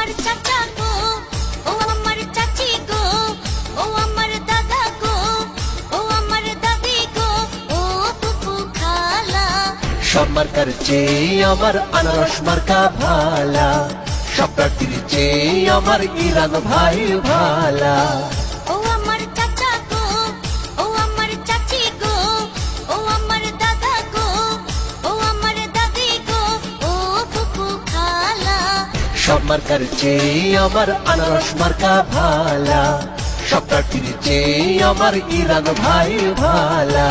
আমার চাচা গো, ও আমার চাচি গো, ও আমার দাদা গো, ও আমার দাদি গো, ও ফুফু খালা। সব মার্কার চেয়ে আমার আনারস মার্কা ভালা, সব প্রার্থীর চেয়ে আমার ইরান ভাই ভালা। ও আমার চাচা গো, ও আমার চাচি গো, ও আমার দাদা গো, ও আমার দাদি গো, ও ফুফু খালা। সব মার্কার চেয়ে আমার আনারস মার্কা ভালা, সব প্রার্থীর চেয়ে আমার ইরান ভাই ভালা।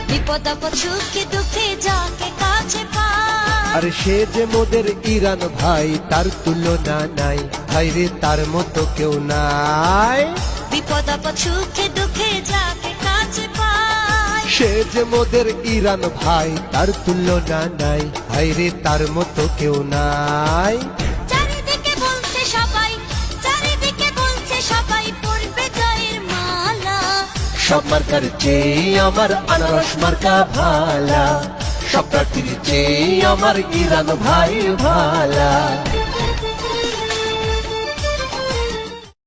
বিপদ আপদ সুখে দুঃখে যাকে কাছে পায়, আর সে যে মোদের ইরান ভাই, তার তুলনা নাই ভাই রে, তার মতো কেউ নাই। বিপদ আপদ সুখে দুঃখে যাকে কাছে পায়, সে যে মোদের ইরান ভাই, তার তুলনা নাই ভাই রে, তার মতো কেউ নাই। চারিদিকে বলছে সবাই, চারিদিকে বলছে সবাই পড়বে জয়ের মালা। সব মার্কার চেয়ে আমার আনারস মার্কা ভালা, সব প্রার্থীর চেয়ে আমার ইরান ভাই ভালা।